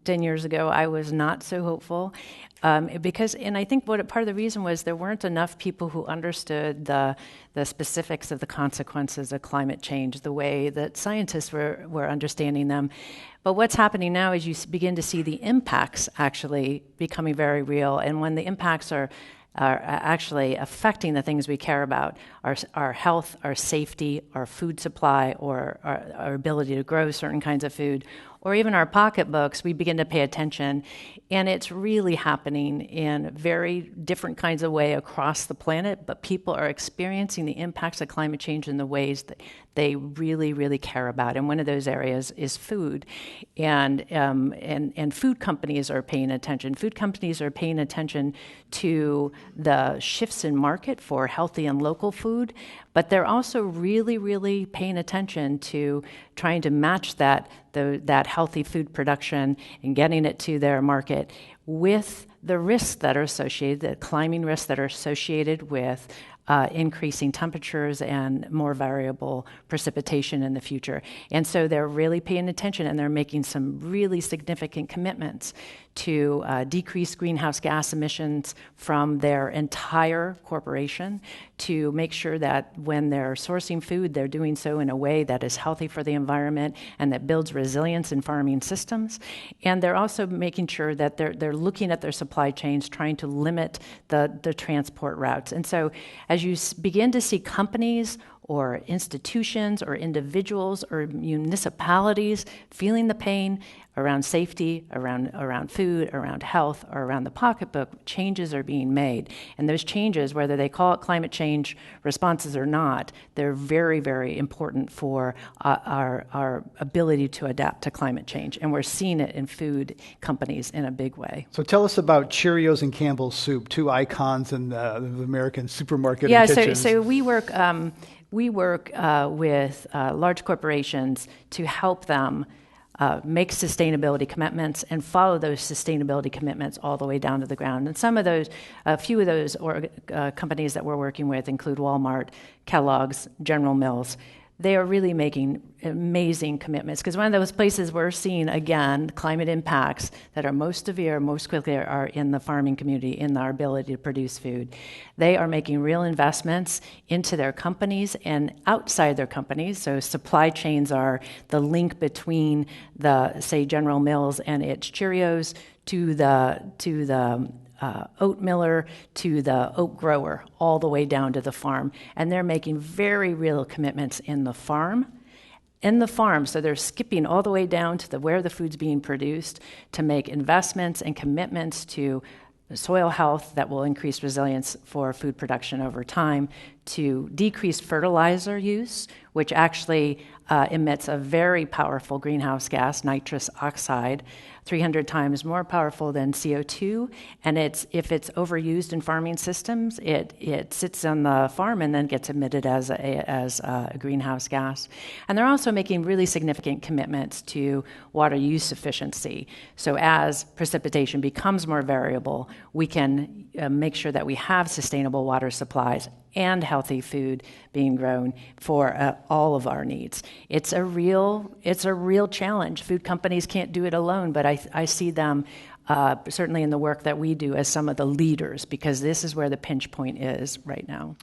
10 years ago, I was not so hopeful and I think part of the reason was there weren't enough people who understood the specifics of the consequences of climate change, the way that scientists were understanding them. But what's happening now is you begin to see the impacts actually becoming very real. And when the impacts are actually affecting the things we care about, our health, our safety, our food supply, or our ability to grow certain kinds of food, or even our pocketbooks, we begin to pay attention. And it's really happening in very different kinds of way across the planet, but people are experiencing the impacts of climate change in the ways that they really, really care about. And one of those areas is food. And food companies are paying attention. Food companies are paying attention to the shifts in market for healthy and local food, but they're also really, really paying attention to trying to match that healthy food production and getting it to their market with the risks that are associated, the climbing risks that are associated with increasing temperatures and more variable precipitation in the future. And so they're really paying attention, and they're making some really significant commitments to decrease greenhouse gas emissions from their entire corporation, to make sure that when they're sourcing food, they're doing so in a way that is healthy for the environment and that builds resilience in farming systems. And they're also making sure that they're looking at their supply chains, trying to limit the transport routes. And so as you begin to see companies or institutions or individuals or municipalities feeling the pain around safety, around food, around health, or around the pocketbook, changes are being made. And those changes, whether they call it climate change responses or not, they're very, very important for our ability to adapt to climate change. And we're seeing it in food companies in a big way. So tell us about Cheerios and Campbell's Soup, two icons in the American supermarket and kitchens. So we work with large corporations to help them make sustainability commitments and follow those sustainability commitments all the way down to the ground. And a few of those companies that we're working with include Walmart, Kellogg's, General Mills. They are really making amazing commitments, because one of those places we're seeing, again, climate impacts that are most severe, most quickly, are in the farming community, in our ability to produce food. They are making real investments into their companies and outside their companies. So supply chains are the link between say, General Mills and its Cheerios to the oat miller, to the oat grower, all the way down to the farm. And they're making very real commitments in the farm. So they're skipping all the way down to where the food's being produced to make investments and commitments to soil health that will increase resilience for food production over time, to decrease fertilizer use, which actually emits a very powerful greenhouse gas, nitrous oxide, 300 times more powerful than CO2. And if it's overused in farming systems, it sits on the farm and then gets emitted as a greenhouse gas. And they're also making really significant commitments to water use efficiency. So as precipitation becomes more variable, we can make sure that we have sustainable water supplies and healthy food being grown for all of our needs. It's a real challenge. Food companies can't do it alone, but I see them certainly in the work that we do as some of the leaders, because this is where the pinch point is right now.